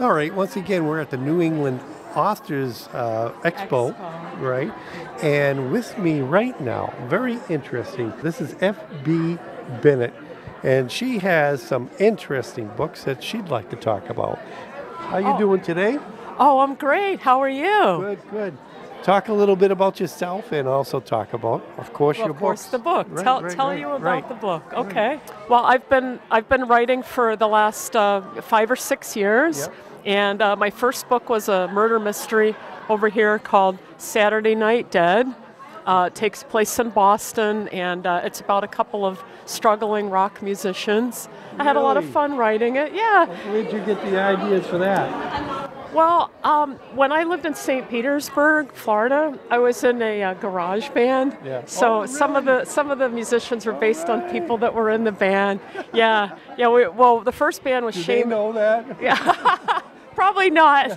All right, once again, we're at the New England Authors Expo, right? And with me right now, very interesting, this is F.B. Bennett, and she has some interesting books that she'd like to talk about. How you doing today? Oh, I'm great. How are you? Good, good. Talk a little bit about yourself and also talk about, of course, your books. Of course, the book. Right, tell you about the book. Okay. Well, I've been writing for the last 5 or 6 years, Yep. and my first book was a murder mystery over here called Saturday Night Dead. It takes place in Boston, and it's about a couple of struggling rock musicians. I had a lot of fun writing it. Yeah. Where'd you get the ideas for that? Well, when I lived in St. Petersburg, Florida, I was in a garage band. Yeah. So Oh, some of the musicians were based on people that were in the band. Yeah. The first band was Do they know that? Yeah. Probably not.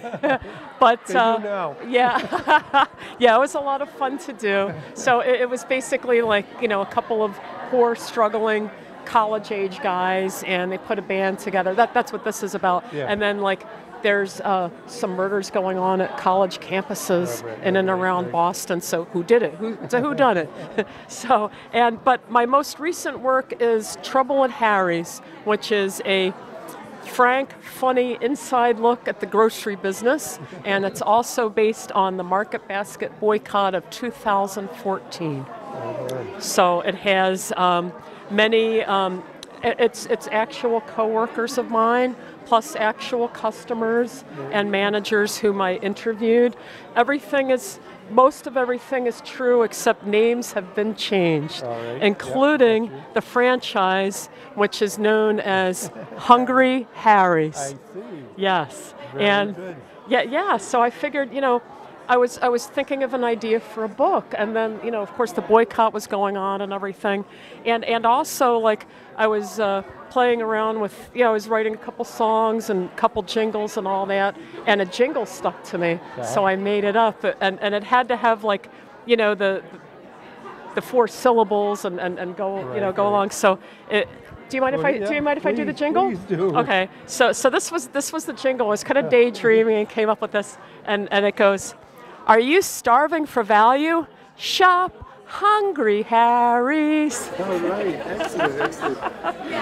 But They do now. yeah. Yeah, it was a lot of fun to do. So it was basically like, a couple of poor, struggling college-age guys, and they put a band together. That's what this is about. Yeah. And then there's some murders going on at college campuses in and around Boston. So who did it? Who done it? But my most recent work is Trouble at Harry's, which is a frank, funny inside look at the grocery business, and it's also based on the Market Basket Boycott of 2014. So it has many. It's actual coworkers of mine, plus actual customers and managers whom I interviewed. Most of everything is true, except names have been changed, including the franchise, which is known as Hungry Harry's. I see. Yes. Very good. Yeah. So I figured, I was thinking of an idea for a book, and then of course the boycott was going on and everything, and also I was playing around with I was writing a couple songs and a couple jingles and all that, and a jingle stuck to me, so I made it up, and it had to have the 4 syllables and go go along. So do you mind if I do the jingle? Please do. Okay. So this was the jingle. I was kind of daydreaming and came up with this, and it goes, "Are you starving for value? Shop Hungry Harry's." All right, excellent.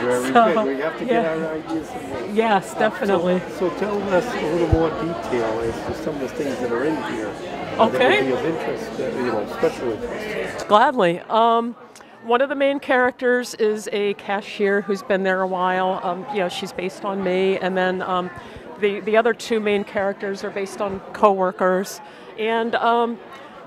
Very good. We have to get our ideas in there. Yes, definitely. So tell us a little more detail as to some of the things that are in here. Okay. That would be of interest, special interest. Gladly. One of the main characters is a cashier who's been there a while. She's based on me, and then the other 2 main characters are based on coworkers. And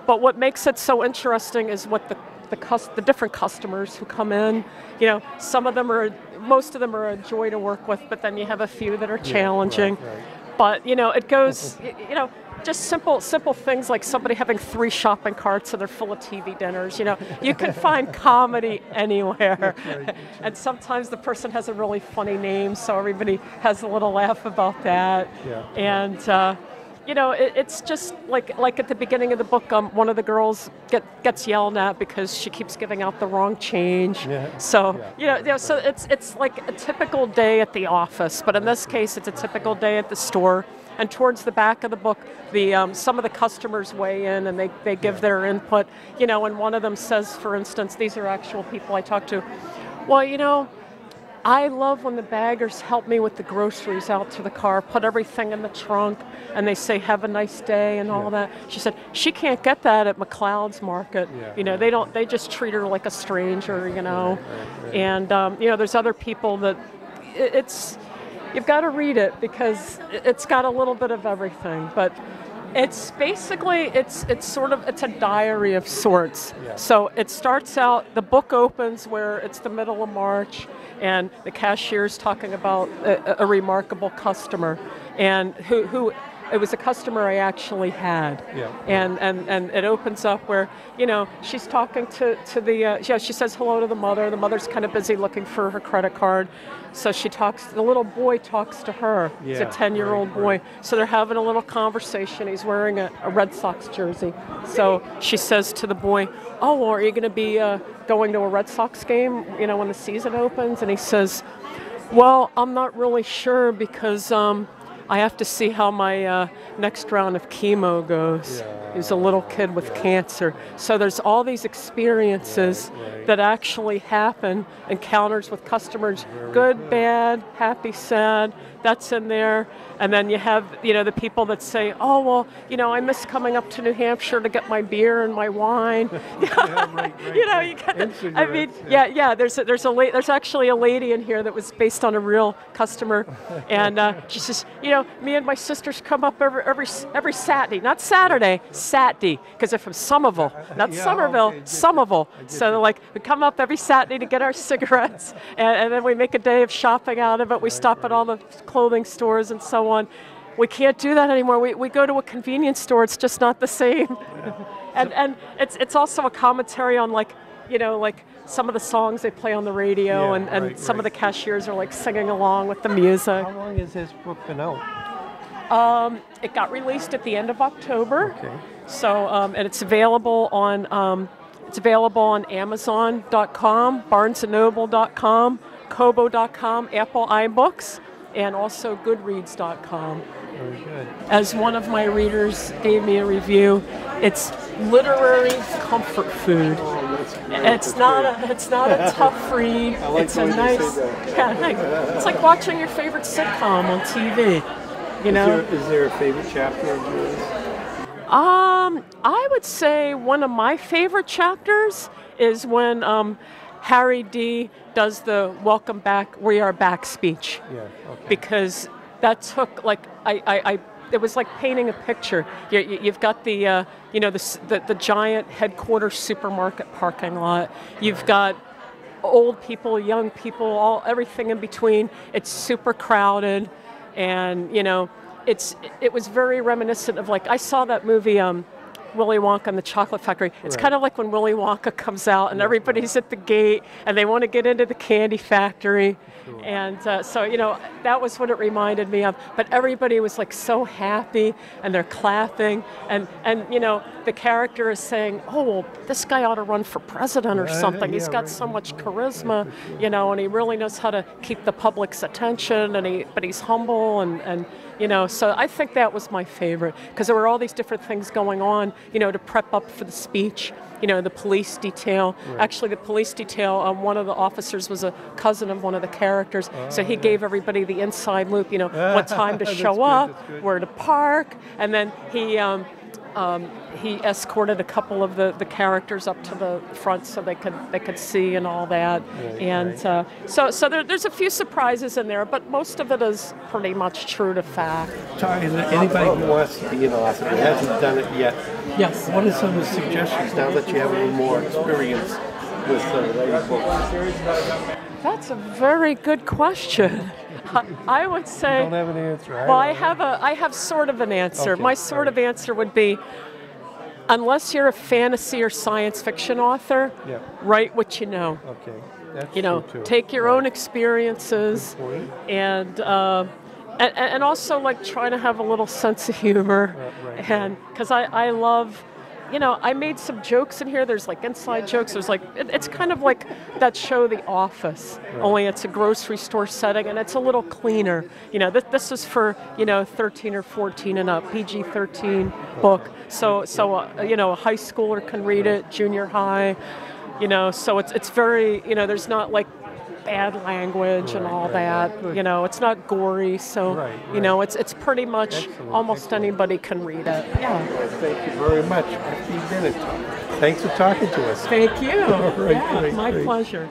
but what makes it so interesting is what the different customers who come in. Most of them are a joy to work with, but then you have a few that are challenging. Right. But it goes, just simple things like somebody having 3 shopping carts and they're full of TV dinners. You can find comedy anywhere. Right. And sometimes the person has a really funny name, so everybody has a little laugh about that. Yeah. And it's just like at the beginning of the book, one of the girls gets yelled at because she keeps giving out the wrong change. Yeah. So so it's like a typical day at the office, but in this case, it's a typical day at the store. And towards the back of the book, some of the customers weigh in and they give their input. And one of them says, for instance, these are actual people I talked to. Well, I love when the baggers help me with the groceries out to the car, put everything in the trunk, and they say, "Have a nice day," and all that. She said she can't get that at McLeod's Market. They just treat her like a stranger, Right. And there's other people that you've got to read it because it's got a little bit of everything, but it's basically it's a diary of sorts. Yeah. So it starts out, the book opens where it's the middle of March, and the cashier's talking about a remarkable customer, and who it was a customer I actually had. Yeah. And it opens up where she's talking to the she says hello to the mother. The mother's kind of busy looking for her credit card. So the little boy talks to her. He's a 10-year-old boy. So they're having a little conversation. He's wearing a Red Sox jersey. So she says to the boy, "Oh, well, are you going to be going to a Red Sox game, when the season opens?" And he says, "Well, I'm not really sure because I have to see how my next round of chemo goes. He's a little kid with cancer. So there's all these experiences that actually happen, encounters with customers, good, bad, happy, sad, that's in there. And then you have, the people that say, oh, well, I miss coming up to New Hampshire to get my beer and my wine. You get there's actually a lady in here that was based on a real customer. And she says, me and my sisters come up every Saturday, not Saturday, Saturday, because they're from Somerville, not Somerville, Somerville. So like we come up every Saturday to get our cigarettes, and then we make a day of shopping out of it. We stop at all the clothing stores and so on. We can't do that anymore. We go to a convenience store. It's just not the same. and it's also a commentary on like some of the songs they play on the radio, and some of the cashiers are like singing along with the music. How long has this book been out? It got released at the end of October. Okay. So and it's available on Amazon.com, BarnesandNoble.com, Kobo.com, Apple iBooks, and also Goodreads.com. Very good. As one of my readers gave me a review, it's literary comfort food. It's not a tough read. It's a nice. It's like watching your favorite sitcom on TV. Is there a favorite chapter of yours? I would say one of my favorite chapters is when Harry D does the "Welcome back, we are back" speech. Yeah. Okay. Because that took it was like painting a picture. You've got the the giant headquarters supermarket parking lot. You've got old people, young people, everything in between. It's super crowded, and it was very reminiscent of I saw that movie Willy Wonka and the Chocolate Factory. It's kind of like when Willy Wonka comes out and everybody's at the gate and they want to get into the candy factory. Cool. And so that was what it reminded me of. But everybody was so happy and they're clapping, and the character is saying, oh, well, this guy ought to run for president or something. He's got so much charisma, and he really knows how to keep the public's attention, but he's humble and so I think that was my favorite, because there were all these different things going on, to prep up for the speech. The police detail. Right. Actually, the police detail, one of the officers was a cousin of one of the characters, so he gave everybody the inside loop, what time to show up, where to park, and then he escorted a couple of the characters up to the front so they could see and all that. Right, and so there's a few surprises in there, but most of it is pretty much true to fact. Anybody who wants to be an author who hasn't done it yet, yes. What are some of the suggestions now that you have a little more experience with writing books? That's a very good question. I would say. You don't have an answer. Well, I have sort of an answer. Okay, my sort of answer would be, unless you're a fantasy or science fiction author, write what you know. Okay, that's true too. Take your own experiences, and also try to have a little sense of humor, and because I love. I made some jokes in here. There's inside jokes. There's it's kind of like that show, The Office, only it's a grocery store setting and it's a little cleaner. This is for 13 or 14 and up, PG-13 book. So a high schooler can read it, junior high. So it's very there's not bad language and all that. It's not gory, so it's pretty much almost anybody can read it. Yeah. Thank you very much, Bennett. Thanks for talking to us. Thank you. All right, my pleasure.